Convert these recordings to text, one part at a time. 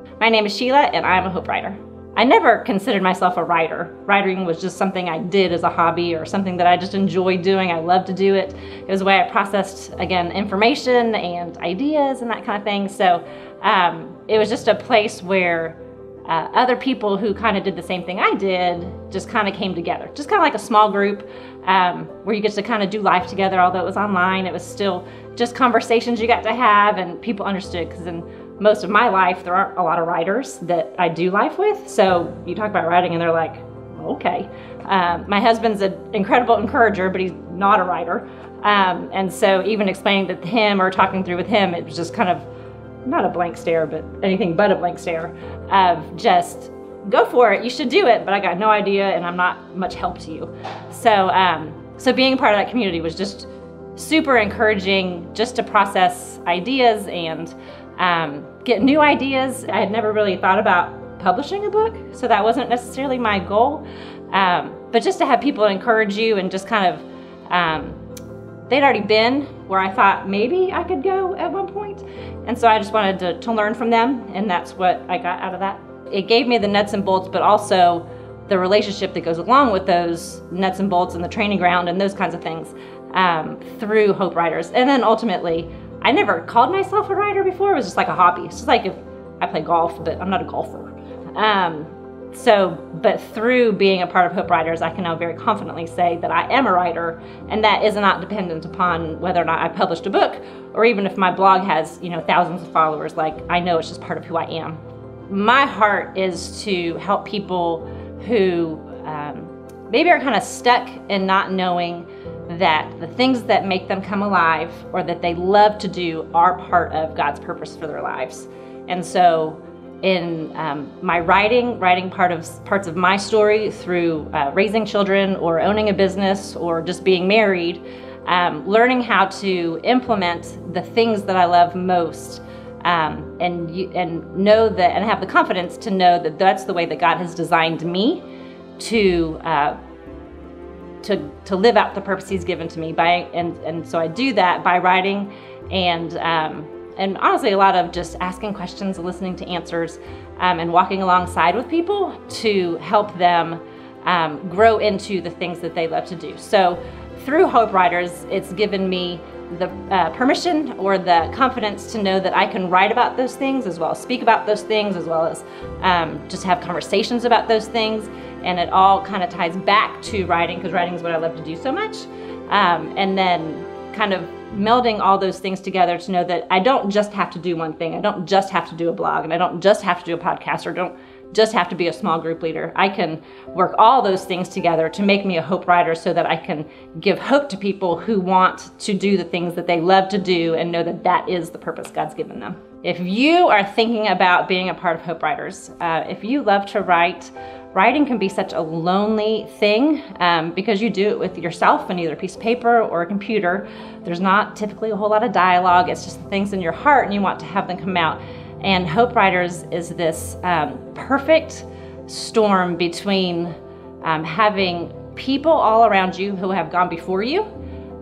My name is Sheila and I'm a Hope Writer. I never considered myself a writer. Writing was just something I did as a hobby or something that I just enjoyed doing. I loved to do it. It was the way I processed, again, information and ideas and that kind of thing. So it was just a place where other people who kind of did the same thing I did just kind of came together. Just kind of like a small group where you get to kind of do life together. Although it was online, it was still just conversations you got to have and people understood, because in most of my life, there aren't a lot of writers that I do life with. So you talk about writing and they're like, okay. My husband's an incredible encourager, but he's not a writer. And so even explaining to him or talking through with him, it was just kind of not a blank stare, but anything but a blank stare of just go for it. You should do it, but I got no idea and I'm not much help to you. So being part of that community was just super encouraging, just to process ideas and get new ideas. I had never really thought about publishing a book, so that wasn't necessarily my goal. But just to have people encourage you and just kind of, they'd already been where I thought maybe I could go at one point. And so I just wanted to learn from them, and that's what I got out of that. It gave me the nuts and bolts, but also the relationship that goes along with those nuts and bolts and the training ground and those kinds of things through Hope Writers. And then ultimately, I never called myself a writer before. It was just like a hobby. It's just like if I play golf, but I'm not a golfer. But through being a part of Hope Writers, I can now very confidently say that I am a writer, and that is not dependent upon whether or not I published a book, or even if my blog has, thousands of followers. Like, I know it's just part of who I am. My heart is to help people who maybe are kind of stuck in not knowing that the things that make them come alive or that they love to do are part of God's purpose for their lives. And so in my writing parts of my story through raising children or owning a business or just being married, learning how to implement the things that I love most, and know that, and have the confidence to know that that's the way that God has designed me to live out the purpose He's given to me. And so I do that by writing and honestly a lot of just asking questions and listening to answers, and walking alongside with people to help them grow into the things that they love to do. So through Hope Writers, it's given me the permission or the confidence to know that I can write about those things, as well as speak about those things, as well as just have conversations about those things. And it all kind of ties back to writing, because writing is what I love to do so much. And then kind of melding all those things together to know that I don't just have to do one thing. I don't just have to do a blog, and I don't just have to do a podcast, or don't just have to be a small group leader. I can work all those things together to make me a Hope Writer, so that I can give hope to people who want to do the things that they love to do and know that that is the purpose God's given them. If you are thinking about being a part of Hope Writers, if you love to write, writing can be such a lonely thing because you do it with yourself and either a piece of paper or a computer. There's not typically a whole lot of dialogue. It's just the things in your heart and you want to have them come out. And Hope Writers is this perfect storm between having people all around you who have gone before you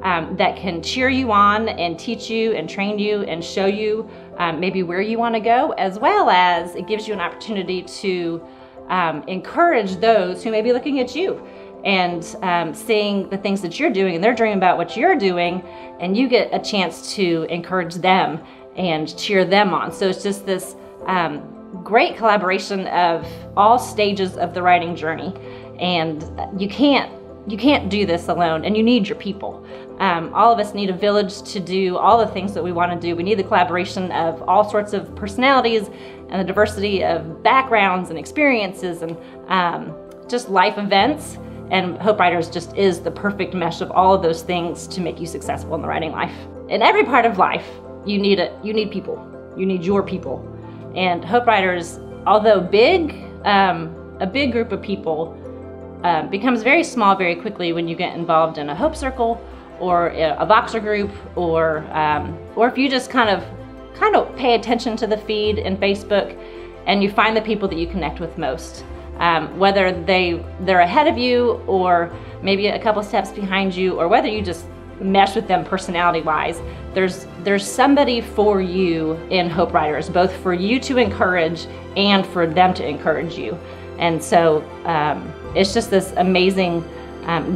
that can cheer you on and teach you and train you and show you maybe where you want to go, as well as it gives you an opportunity to encourage those who may be looking at you and seeing the things that you're doing, and they're dreaming about what you're doing, and you get a chance to encourage them and cheer them on. So it's just this great collaboration of all stages of the writing journey, and you can't do this alone, and you need your people. All of us need a village to do all the things that we want to do. We need the collaboration of all sorts of personalities and the diversity of backgrounds and experiences and just life events. And Hope Writers just is the perfect mesh of all of those things to make you successful in the writing life. In every part of life, you need people. You need your people. And Hope Writers, although big, a big group of people, becomes very small very quickly when you get involved in a Hope Circle or a Voxer group, or if you just kind of pay attention to the feed in Facebook and you find the people that you connect with most. Whether they're ahead of you or maybe a couple steps behind you, or whether you just mesh with them personality-wise, there's somebody for you in Hope Riders, both for you to encourage and for them to encourage you. And so it's just this amazing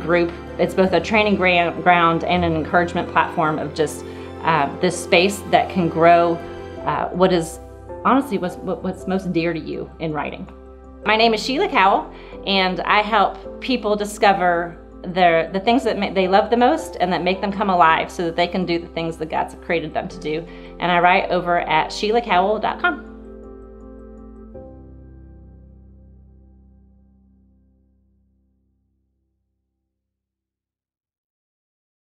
group. It's both a training ground and an encouragement platform of just this space that can grow what is honestly what's most dear to you in writing. My name is Sheila Cowell, and I help people discover the things that they love the most and that make them come alive so that they can do the things that God's created them to do. And I write over at SheilaCowell.com.